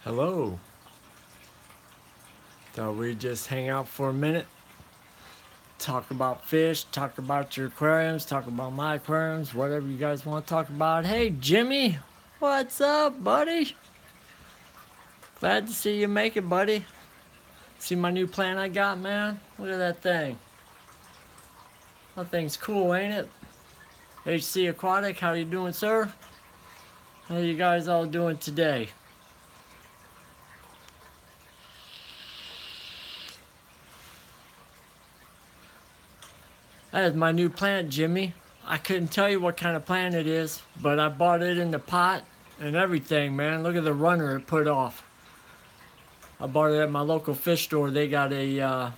Hello. Thought we'd just hang out for a minute, talk about fish, talk about your aquariums, talk about my aquariums, whatever you guys want to talk about. Hey, Jimmy, what's up, buddy? Glad to see you make it, buddy. See my new plant I got, man? Look at that thing. That thing's cool, ain't it? HC Aquatic, how you doing, sir? How you guys all doing today? That is my new plant, Jimmy. I couldn't tell you what kind of plant it is, but I bought it in the pot and everything, man. Look at the runner it put off. I bought it at my local fish store. They got a,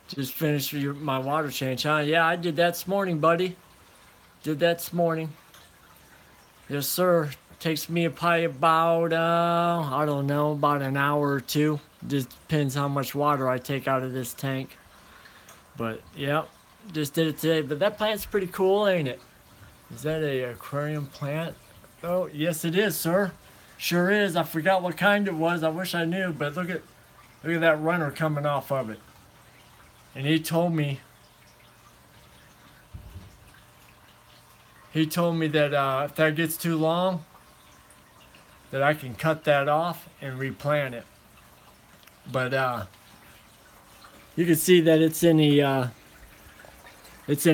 just finished my water change, huh? Yeah, I did that this morning, buddy. Did that this morning. Yes, sir. Takes me probably about, I don't know, about an hour or two. Just depends how much water I take out of this tank. But, yeah, just did it today. But that plant's pretty cool, ain't it? Is that a aquarium plant? Oh, yes it is, sir. Sure is. I forgot what kind it was. I wish I knew, but look at that runner coming off of it. And he told me that if that gets too long, that I can cut that off and replant it. But you can see that it's in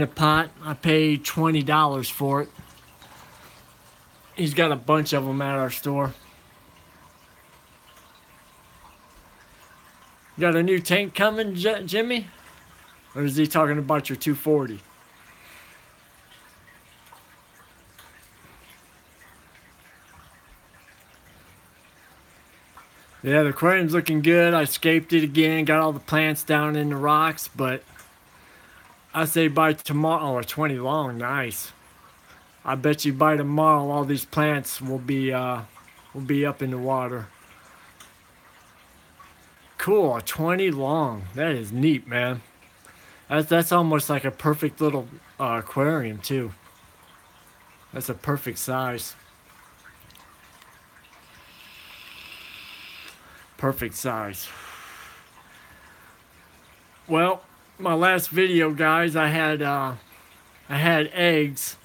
a pot. I paid $20 for it. He's got a bunch of them at our store. You got a new tank coming, Jimmy? Or is he talking about your 240? Yeah, the aquarium's looking good. I scaped it again, got all the plants down in the rocks, but I say by tomorrow, 20 long, nice. I bet you by tomorrow all these plants will be up in the water. Cool, a 20 long. That is neat, man. That's almost like a perfect little aquarium too. That's a perfect size. Perfect size. Well, my last video, guys, I had eggs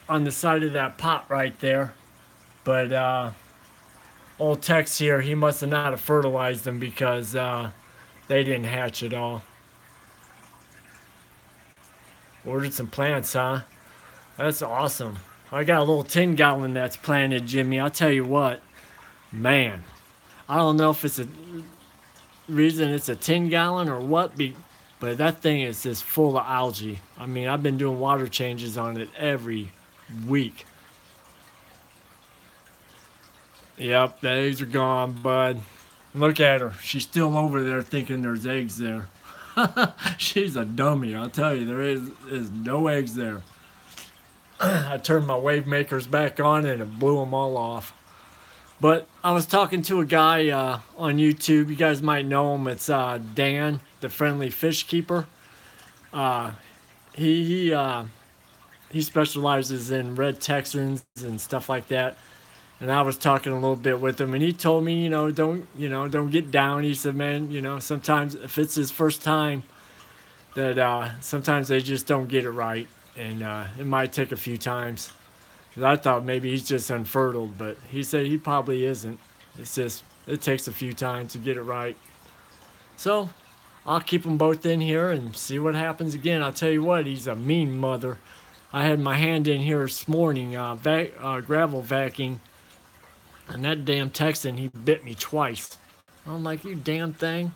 on the side of that pot right there, but old Tex here, he must have not have fertilized them because they didn't hatch at all. Ordered some plants, huh? That's awesome. I got a little 10-gallon that's planted, Jimmy. I'll tell you what, man. I don't know if it's a reason it's a 10-gallon or what, but that thing is just full of algae. I mean, I've been doing water changes on it every week. Yep, the eggs are gone, bud. Look at her. She's still over there thinking there's eggs there. She's a dummy, I'll tell you. There is no eggs there. I turned my wave makers back on and it blew them all off. But I was talking to a guy on YouTube. You guys might know him. It's Dan, the Friendly Fish Keeper. Uh, he specializes in red Texans and stuff like that. And I was talking a little bit with him, and he told me, don't get down. He said, man, sometimes if it's his first time, that sometimes they just don't get it right, and it might take a few times. 'Cause I thought maybe he's just unfertile, but he said he probably isn't. It's just it takes a few times to get it right. So I'll keep them both in here and see what happens again. I'll tell you what, he's a mean mother. I had my hand in here this morning, gravel vacuuming, and that damn Texan, he bit me twice. I'm like, you damn thing.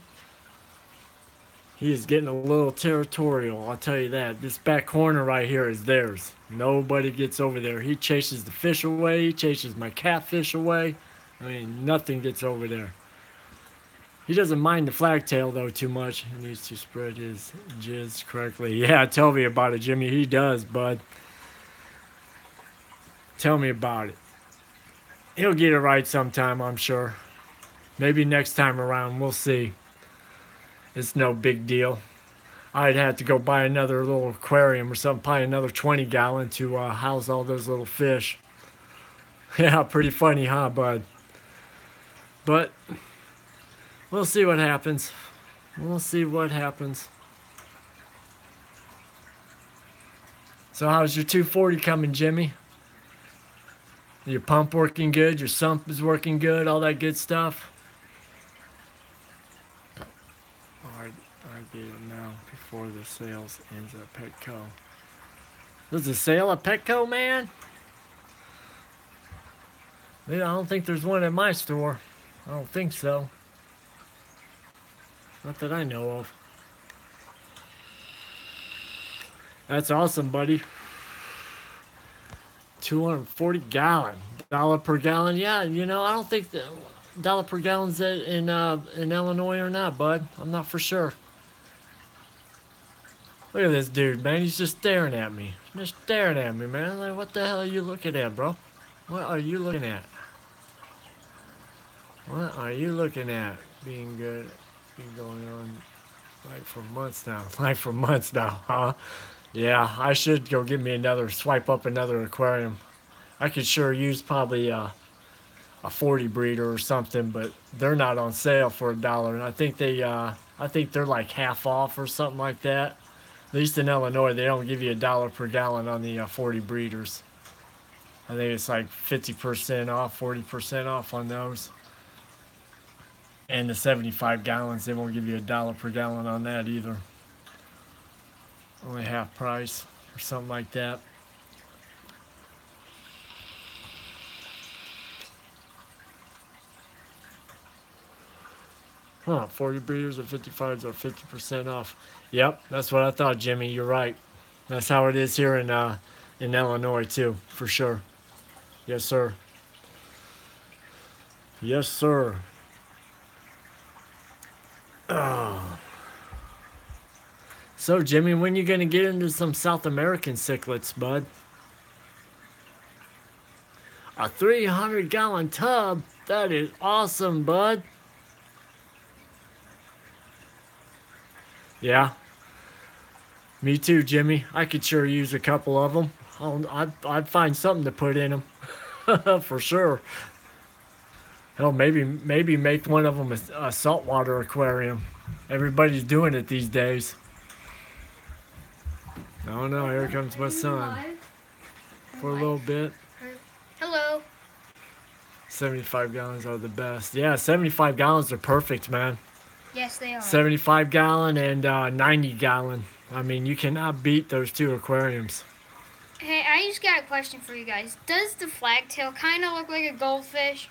He is getting a little territorial, I'll tell you that. This back corner right here is theirs. Nobody gets over there. He chases the fish away. He chases my catfish away. I mean, nothing gets over there. He doesn't mind the flagtail, though, too much. He needs to spread his jizz correctly. Yeah, tell me about it, Jimmy. He does, bud. Tell me about it. He'll get it right sometime, I'm sure. Maybe next time around. We'll see. It's no big deal. I'd have to go buy another little aquarium or something, probably another 20-gallon to house all those little fish. Yeah, pretty funny, huh, bud? But we'll see what happens. We'll see what happens. So how's your 240 coming, Jimmy? Your pump working good? Your sump is working good? All that good stuff? Oh, I get it now before the sales ends at Petco. There's a sale at Petco, man? Yeah, I don't think there's one at my store. I don't think so. Not that I know of. That's awesome, buddy. 240 gallon. $1 per gallon. Yeah, you know, I don't think the $1 per gallon's in Illinois or not, bud. I'm not for sure. Look at this dude, man. He's just staring at me. Just staring at me, man. Like, what the hell are you looking at, bro? What are you looking at? What are you looking at? Being good. Been going on like for months now. Like for months now, huh? Yeah, I should go get me swipe up another aquarium. I could sure use probably a 40 breeder or something, but they're not on sale for $1. And I think they're like half off or something like that. At least in Illinois, they don't give you $1 per gallon on the 40 breeders. I think it's like 50% off, 40% off on those. And the 75 gallons, they won't give you $1 per gallon on that either. Only half price or something like that. Huh, 40 breeders or 55s are 50% off. Yep, that's what I thought, Jimmy. You're right. That's how it is here in Illinois too, for sure. Yes, sir. Yes, sir. Oh. So, Jimmy, when you gonna get into some South American cichlids, bud? A 300-gallon tub? That is awesome, bud. Yeah. Me too, Jimmy. I could sure use a couple of them. I'd find something to put in them. For sure. Hell, maybe make one of them a saltwater aquarium. Everybody's doing it these days. Oh no, here comes my son. For a little bit. Hello. 75 gallons are the best. Yeah, 75 gallons are perfect, man. Yes, they are. 75 gallon and 90 gallon. I mean, you cannot beat those two aquariums. Hey, I just got a question for you guys. Does the flagtail kind of look like a goldfish?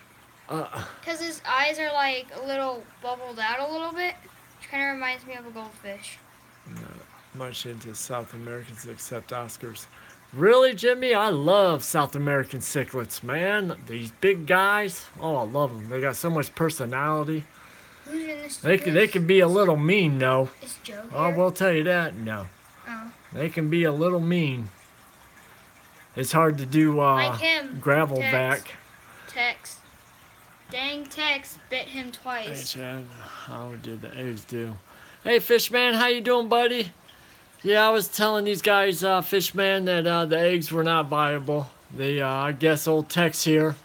Because his eyes are like a little bubbled out a little bit. Which kind of reminds me of a goldfish. Not much into South Americans except Oscars. Really, Jimmy? I love South American cichlids, man. These big guys. Oh, I love them. They got so much personality. Who's in this? They can be a little mean, though. Is Joe here? I will tell you that. No. Oh. They can be a little mean. It's hard to do Like him. gravel Tex. back. Tex. Dang, Tex bit him Hey, twice. Chad. How did the eggs do? Hey, Fishman, how you doing, buddy? Yeah, I was telling these guys, Fishman, that the eggs were not viable. They, I guess old Tex here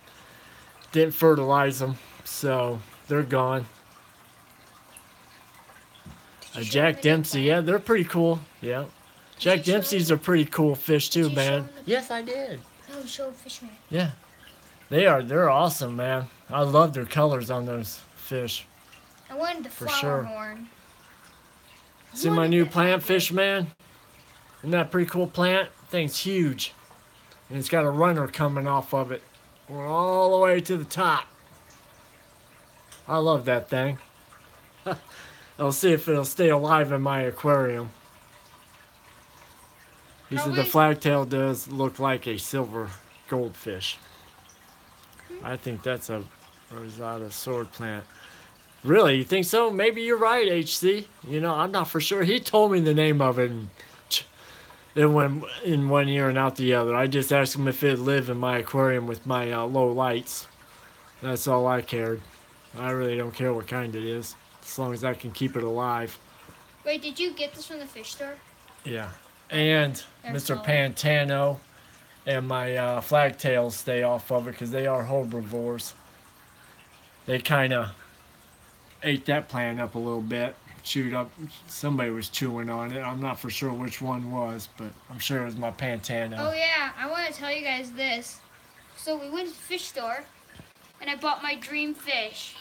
didn't fertilize them, so they're gone. Jack Dempsey, yeah, they're pretty cool. Yeah. Jack Dempsey's a pretty cool fish too, man. Yes, I did. No, show Fishman. Yeah. They're awesome, man. I love their colors on those fish. I wanted the For flower sure. horn. See my new plant, Fishman? Isn't that a pretty cool plant? Thing's huge. And it's got a runner coming off of it. We're all the way to the top. I love that thing. I'll see if it'll stay alive in my aquarium. He said the flagtail does look like a silver goldfish. I think that's a Rosetta sword plant. Really? You think so? Maybe you're right, HC. You know, I'm not for sure. He told me the name of it, and it went in one ear and out the other. I just asked him if it lived in my aquarium with my low lights. That's all I cared. I really don't care what kind it is, as long as I can keep it alive. Wait, did you get this from the fish store? Yeah. And Mr. Pantano and my flagtails stay off of it because they are herbivores. they kind of ate that plant up a little bit, chewed up. Somebody was chewing on it. I'm not for sure which one was, but I'm sure it was my Pantano. Oh yeah, I want to tell you guys this. So we went to the fish store, and I bought my dream fish.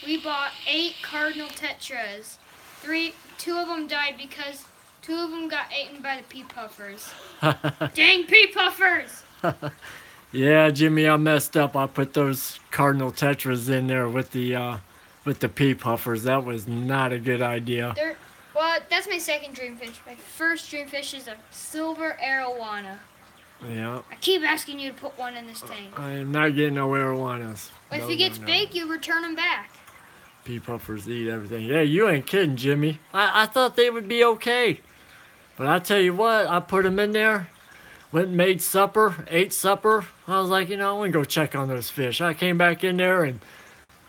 We bought 8 cardinal tetras. 2 of them died because 2 of them got eaten by the pea puffers. Dang pea puffers! Yeah, Jimmy, I messed up. I put those cardinal tetras in there with the pea puffers. That was not a good idea. Well, that's my second dream fish. My first dream fish is a silver arowana. Yeah. I keep asking you to put one in this tank. I am not getting no arowanas. If he gets big, you return them back. Pea puffers eat everything. Yeah, you ain't kidding, Jimmy. I thought they would be okay. But I tell you what, I put them in there, went and made supper, ate supper. I was like, I'm going to go check on those fish. I came back in there, and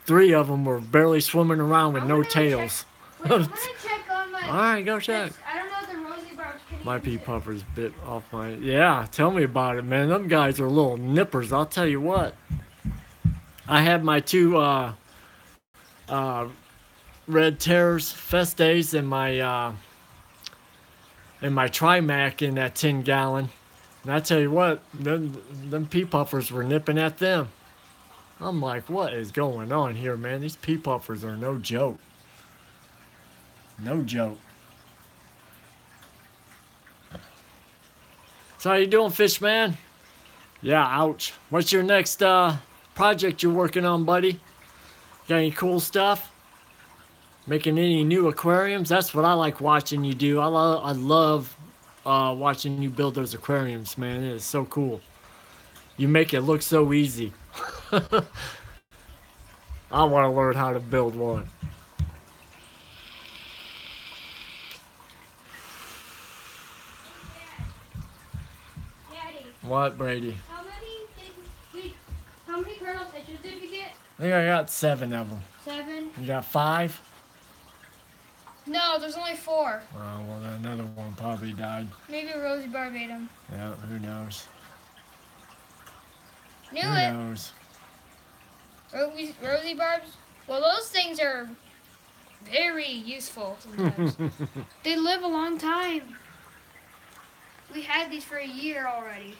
3 of them were barely swimming around with no tails. I'm going to check on my... All right, go check. I don't know if the rosy barbs can My pea puffers bit off my... Yeah, tell me about it, man. Them guys are little nippers. I'll tell you what. I had my 2... red terrors, festes, and my Trimac in that 10-gallon. And I tell you what, them pea puffers were nipping at them. I'm like, what is going on here, man? These pea puffers are no joke. No joke. So how you doing, fish man? Yeah, ouch. What's your next project you're working on, buddy? Got any cool stuff? Making any new aquariums? That's what I like watching you do. I love watching you build those aquariums, man. It is so cool. You make it look so easy. I want to learn how to build one. Daddy. What, Brady? How many kernel tetras did you get? I think I got 7 of them. 7? You got 5? No, there's only 4. Oh, well, another one probably died. Maybe Rosie Barb ate them. Yeah, who knows? Who knows? Rosie Barbs? Well, those things are very useful sometimes. They live a long time. We had these for a year already.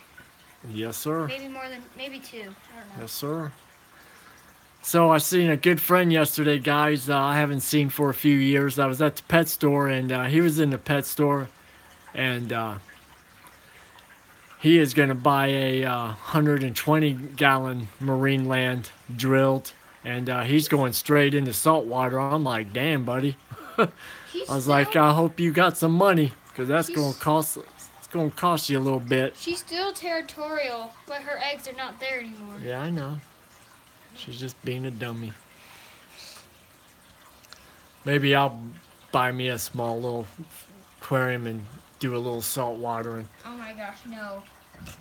Yes, sir. Maybe 2. I don't know. Yes, sir. So I seen a good friend yesterday, guys. I haven't seen for a few years. I was at the pet store, and he was in the pet store, and he is going to buy a 120-gallon Marine Land drilled, and he's going straight into saltwater. I'm like, damn, buddy. I was like, I hope you got some money, because that's going to cost. It's going to cost you a little bit. She's still territorial, but her eggs are not there anymore. Yeah, I know. She's just being a dummy. Maybe I'll buy me a small little aquarium and do a little salt watering. Oh my gosh, no.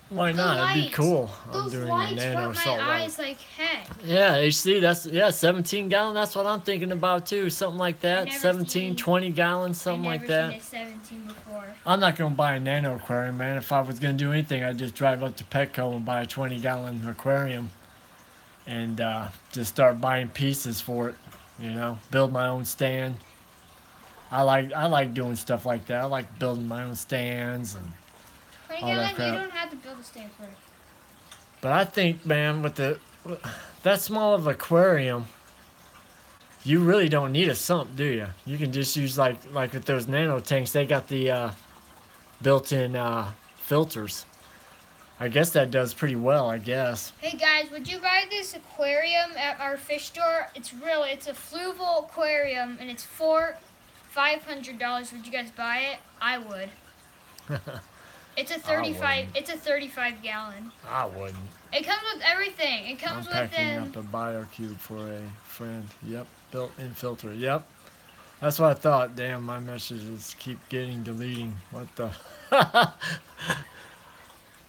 Why not? It'd be cool. I'm doing a nano salt water. Eyes like heck. Yeah, HC, that's 17 gallon. That's what I'm thinking about too. Something like that. 17, 20 gallons, something like that. I've never seen a 17 before. I'm not gonna buy a nano aquarium, man. If I was gonna do anything, I'd just drive up to Petco and buy a 20-gallon aquarium. And just start buying pieces for it, build my own stand. I like doing stuff like that. I like building my own stands and all that crap. You don't have to build a stand for it. But I think, man, with that small of aquarium, you really don't need a sump, do you? You can just use like with those nano tanks. They got the built-in filters. I guess that does pretty well, I guess. Hey guys, would you buy this aquarium at our fish store? It's a fluval aquarium, and it's $500. Would you guys buy it? I would. It's a 35. It's a 35 gallon. I wouldn't. It comes with everything. It comes with I'm packing up a BioCube for a friend. Yep, built-in filter. Yep. That's what I thought. Damn, my messages keep deleting. What the?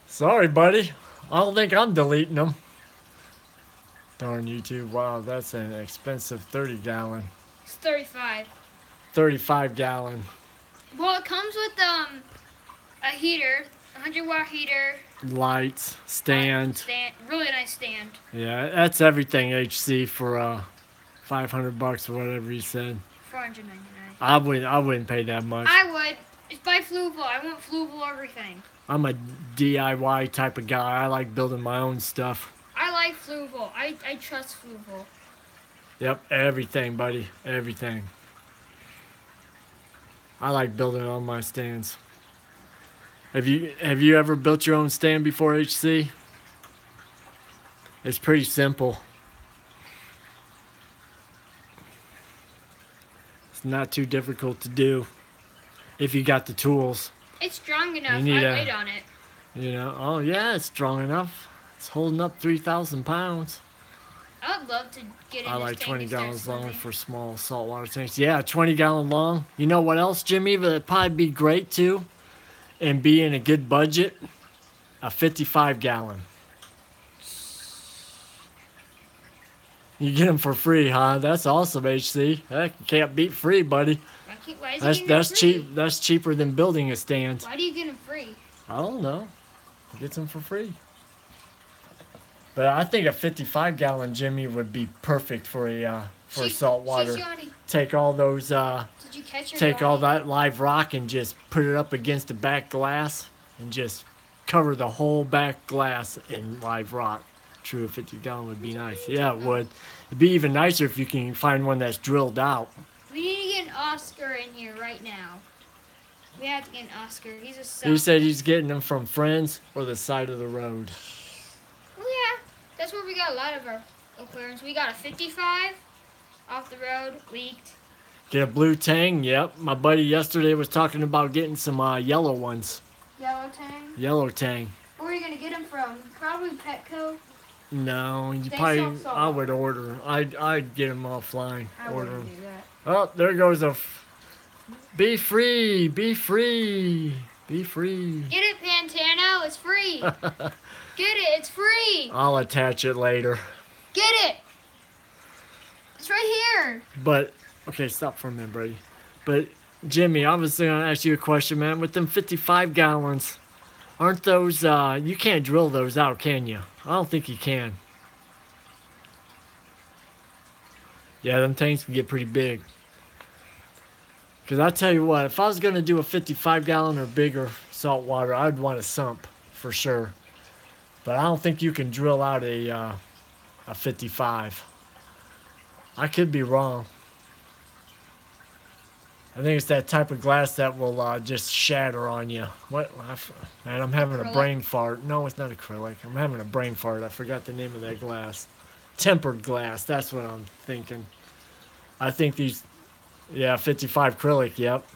Sorry, buddy. I don't think I'm deleting them. Darn YouTube. Wow, that's an expensive 30-gallon. It's 35. 35-gallon. Well, it comes with a heater, a 100-watt heater. Lights, stand. Really nice stand. Yeah, that's everything, HC, for $500 or whatever he said. $499. I wouldn't pay that much. I would. It's by Fluval. I want Fluval everything. I'm a DIY type of guy. I like building my own stuff. I like Fluval. I trust Fluval. Yep, everything, buddy. Everything. I like building all my stands. Have you ever built your own stand before, HC? It's pretty simple. It's not too difficult to do if you got the tools. It's strong enough. I laid on it. You know, oh yeah, it's strong enough. It's holding up 3,000 pounds. I would love to get in I like 20 gallons long swimming. for small saltwater tanks. Yeah, 20-gallon long. You know what else, Jimmy, that'd probably be great too? And be in a good budget? A 55-gallon. You get them for free, huh? That's awesome, HC. Heck, you can't beat free, buddy. Why is That's free? cheap. That's cheaper than building a stand. Why do you get them free? I don't know. Get them for free. But I think a 55-gallon Jimmy would be perfect for a saltwater. Take all those. Did you catch your take all dog? that live rock and just put it up against the back glass and just cover the whole back glass in live rock. True, a 50-gallon would be nice. Yeah, it would. It'd be even nicer if you can find one that's drilled out. We need to get an Oscar in here right now. We have to get an Oscar. He's a He said he's getting them from friends or the side of the road. Oh yeah, that's where we got a lot of our aquariums. We got a 55 off the road, leaked. Get a blue tang. Yep, my buddy yesterday was talking about getting some yellow ones. Yellow tang. Yellow tang. Where are you gonna get them from? Probably Petco. No, you They probably. sell I would order. I'd get them offline. I Order wouldn't them. do that. Oh, there goes a. Be free. Be free. Be free. Get it, Pantano. It's free. Get it. It's free. I'll attach it later. Get it. It's right here. But okay, stop for a minute, Brady. But Jimmy, I was gonna ask you a question, man. With them 55 gallons, aren't those? You can't drill those out, can you? I don't think you can. Yeah, them tanks can get pretty big. Because I tell you what, if I was going to do a 55-gallon or bigger saltwater, I'd want a sump for sure. But I don't think you can drill out a 55. I could be wrong. I think it's that type of glass that will just shatter on you. What? Man, I'm having a brain fart. No, it's not acrylic. I'm having a brain fart. I forgot the name of that glass. Tempered glass. That's what I'm thinking. I think these... Yeah, 55 acrylic, yep.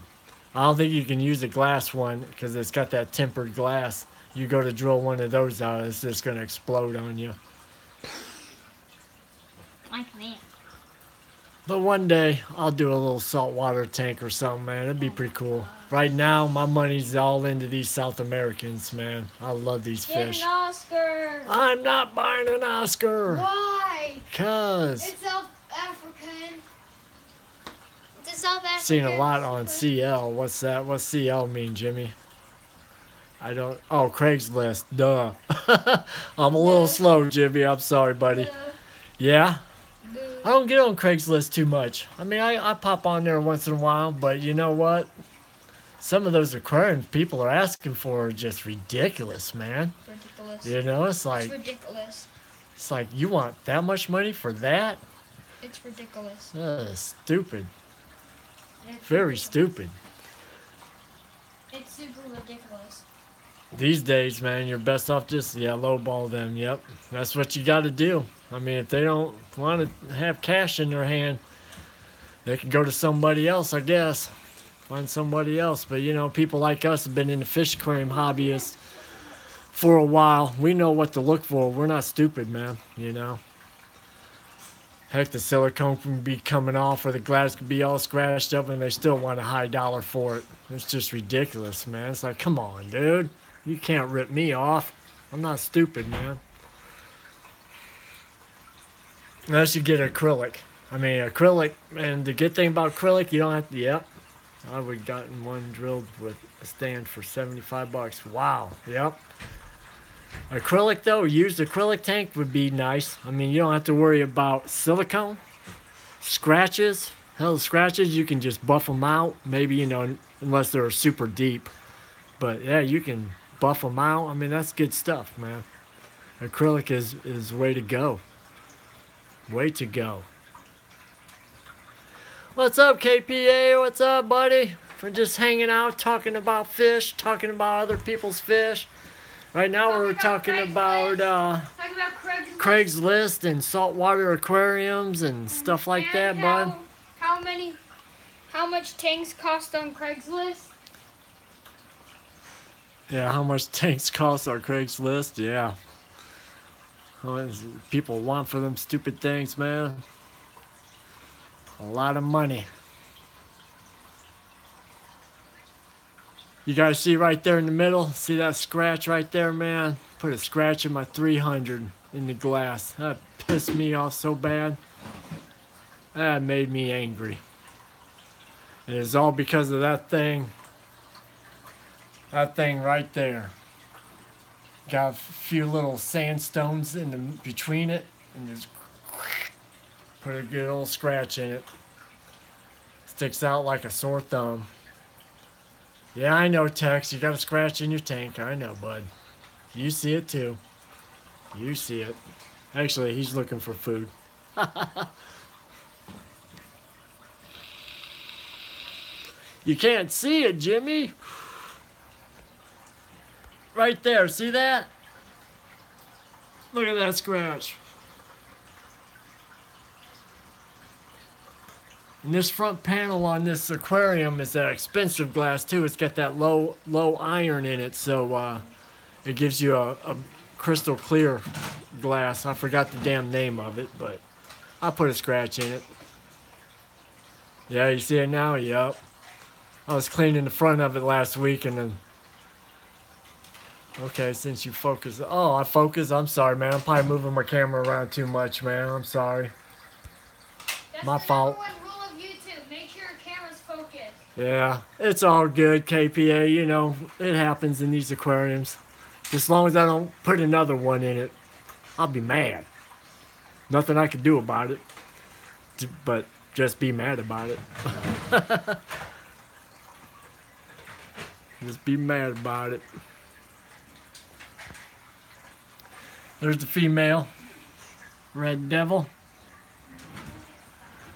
I don't think you can use a glass one because it's got that tempered glass. You go to drill one of those out, it's just going to explode on you. Like that. But one day, I'll do a little saltwater tank or something, man. It'd be pretty cool. Right now, my money's all into these South Americans, man. I love these fish. Get an Oscar. I'm not buying an Oscar. Why? Because It's South African. It's South African. seen a lot on CL. What's that? What's CL mean, Jimmy? I don't... Oh, Craigslist. Duh. I'm a little slow, Jimmy. I'm sorry, buddy. Yeah? I don't get on Craigslist too much. I mean, I pop on there once in a while, but you know what? Some of those aquariums people are asking for are just ridiculous, man. Ridiculous. You know, it's It's ridiculous. you want that much money for that? It's ridiculous. Stupid. It's Very ridiculous. stupid. It's super ridiculous. These days, man, you're best off just, lowball them. Yep. That's what you got to do. I mean, if they don't want to have cash in their hand, they can go to somebody else, I guess. Find somebody else. But, you know, people like us have been in the fish aquarium hobbyists for a while. We know what to look for. We're not stupid, man, you know. Heck, the silicone can be coming off or the glass could be all scratched up and they still want a high dollar for it. It's just ridiculous, man. It's like, come on, dude. You can't rip me off. I'm not stupid, man. Unless you get acrylic. I mean, acrylic, and the good thing about acrylic, you don't have to, yep. I would have gotten one drilled with a stand for $75. Wow, yep. Acrylic, though, used acrylic tank would be nice. I mean, you don't have to worry about silicone. scratches, hell, scratches, you can just buff them out. Maybe, you know, unless they're super deep. But yeah, you can buff them out. I mean, that's good stuff, man. Acrylic is way to go. Way to go. What's up, KPA? What's up, buddy? We're just hanging out, talking about fish, talking about other people's fish. Right now we're talking about Craigslist and saltwater aquariums and stuff like that, bud. How much tanks cost on Craigslist? Yeah, how much tanks cost on Craigslist? Yeah. How much people want for them stupid things, man. A lot of money. You guys see right there in the middle? See that scratch right there, man? Put a scratch in my 300 in the glass. That pissed me off so bad. That made me angry. It is all because of that thing. That thing right there. Got a few little sandstones in between it, and just put a good old scratch in it. Sticks out like a sore thumb. Yeah, I know, Tex. You got a scratch in your tank. I know, bud. You see it too. You see it. Actually, he's looking for food. You can't see it, Jimmy. Right there. See that? Look at that scratch. And this front panel on this aquarium is that expensive glass too. It's got that low iron in it, so it gives you a crystal clear glass. I forgot the damn name of it, but I put a scratch in it. Yeah, you see it now? Yup. I was cleaning the front of it last week, and then... Okay, since you focus... Oh, I focus? I'm sorry, man. I'm probably moving my camera around too much, man. I'm sorry. That's my fault. Yeah, it's all good, KPA. You know, it happens in these aquariums. Just as long as I don't put another one in it, I'll be mad. Nothing I can do about it, but just be mad about it. Just be mad about it. There's the female. Red Devil.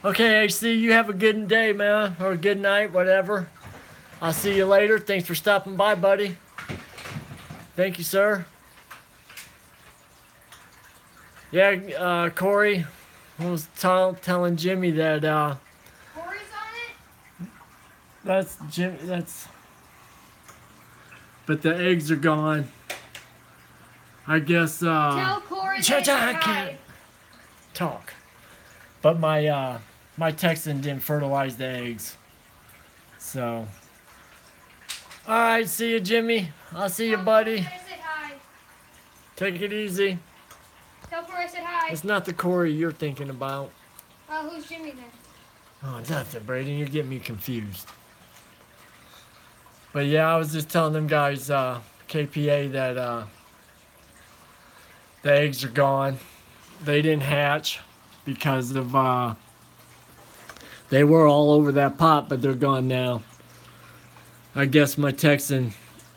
Okay, AC, you have a good day, man, or a good night, whatever. I'll see you later. Thanks for stopping by, buddy. Thank you, sir. Yeah, Corey, I was telling Jimmy that, Corey's on it? That's Jimmy, but the eggs are gone. I guess, Tell Corey that I can't talk. But my Texan didn't fertilize the eggs. So. Alright, see you, Jimmy. I'll see you, buddy. Tell Corey I said hi. Take it easy. Tell Corey I said hi. It's not the Corey you're thinking about. Who's Jimmy then? Oh, nothing, Brayden. You're getting me confused. But yeah, I was just telling them guys, KPA, that the eggs are gone. They didn't hatch because of, they were all over that pot, but they're gone now. I guess my Texan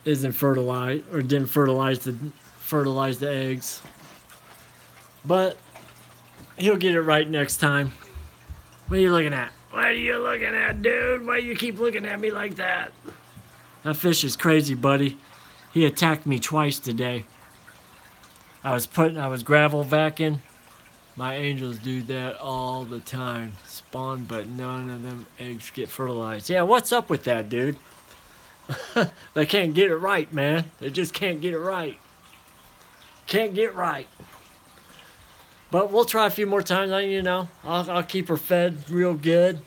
isn't fertilized, or didn't fertilize the eggs. But he'll get it right next time. What are you looking at? What are you looking at, dude? Why do you keep looking at me like that? That fish is crazy, buddy. He attacked me twice today. I was gravel vacuuming. My angels do that all the time. Spawn, but none of them eggs get fertilized. Yeah, what's up with that, dude? They can't get it right, man. They just can't get it right. Can't get right. But we'll try a few more times. You know, I'll keep her fed real good.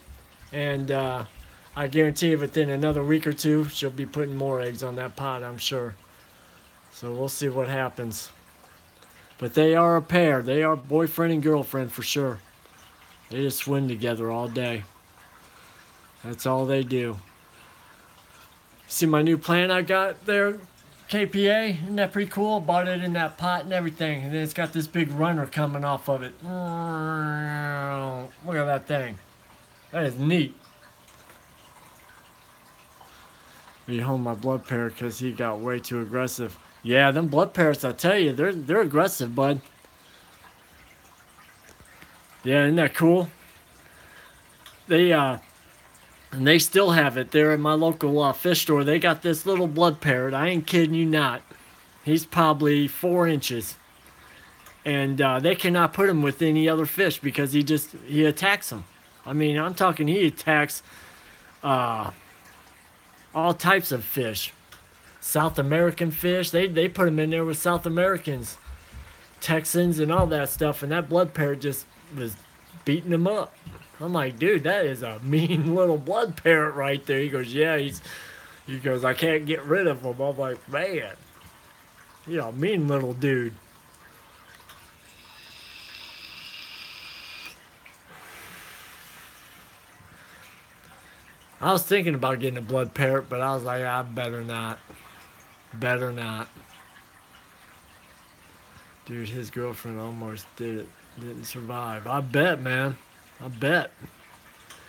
And I guarantee you within another week or two, she'll be putting more eggs on that pot, I'm sure. So we'll see what happens. But they are a pair. They are boyfriend and girlfriend for sure. They just swim together all day. That's all they do. See my new plant I got there, KPA? Isn't that pretty cool? Bought it in that pot and everything. And then it's got this big runner coming off of it. Look at that thing. That is neat. Be home my blood parrot because he got way too aggressive. Yeah, them blood parrots, I tell you, they're aggressive, bud. Yeah, isn't that cool? And they still have it there at my local fish store. They got this little blood parrot. I ain't kidding you not. He's probably 4 inches. And they cannot put him with any other fish because he attacks them. I mean, I'm talking he attacks all types of fish. South American fish, they put him in there with South Americans. Texans and all that stuff. And that blood parrot just was beating him up. I'm like, dude, that is a mean little blood parrot right there. He goes, yeah, he goes, I can't get rid of him. I'm like, man, you're a mean little dude. I was thinking about getting a blood parrot, but I was like, I better not. Better not. Dude, his girlfriend almost did it. Didn't survive. I bet, man. I bet.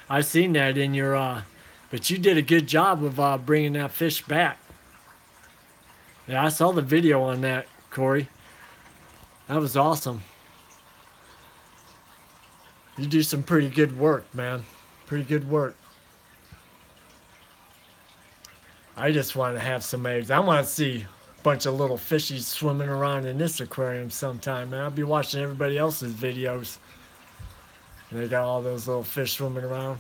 I seen that in your, but you did a good job of bringing that fish back. Yeah, I saw the video on that, Corey. That was awesome. You do some pretty good work, man. Pretty good work. I just want to have some eggs. I want to see a bunch of little fishies swimming around in this aquarium sometime, man. I'll be watching everybody else's videos. And they got all those little fish swimming around.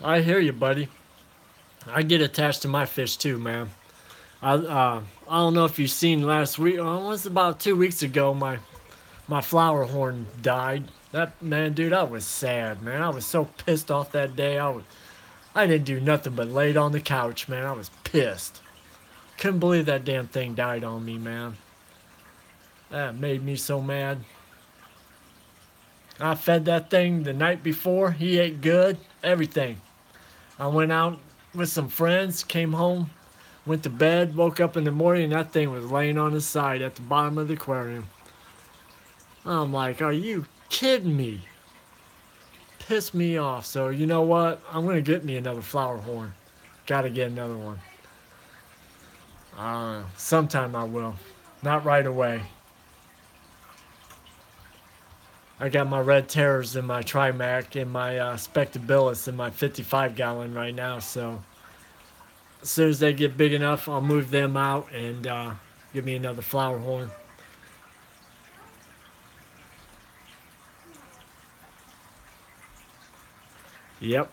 I hear you, buddy. I get attached to my fish too, man. I don't know if you've seen last week. It was about 2 weeks ago. My flower horn died. That man, dude, I was sad, man. I was so pissed off that day. I didn't do nothing but laid on the couch, man. I was pissed. Couldn't believe that damn thing died on me, man. That made me so mad. I fed that thing the night before. He ate good. Everything. I went out with some friends, came home, went to bed, woke up in the morning, and that thing was laying on his side at the bottom of the aquarium. I'm like, are you kidding me? Pissed me off. So you know what? I'm going to get me another flower horn. Got to get another one. Sometime I will. Not right away. I got my red terrors and my Trimac and my Spectabilis in my 55 gallon right now. So as soon as they get big enough, I'll move them out and give me another flower horn. Yep.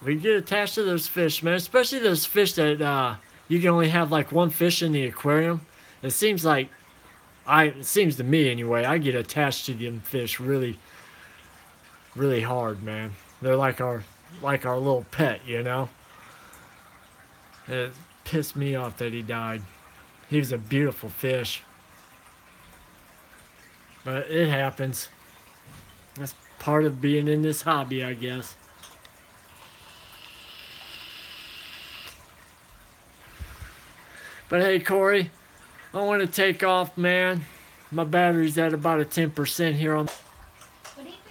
We get attached to those fish, man. Especially those fish that you can only have like one fish in the aquarium. It seems like, it seems to me anyway, I get attached to them fish really, really hard, man. They're like our little pet, you know. It pissed me off that he died. He was a beautiful fish. But it happens. That's part of being in this hobby, I guess. But hey, Corey, I want to take off, man. My battery's at about a 10% here on. What do you think?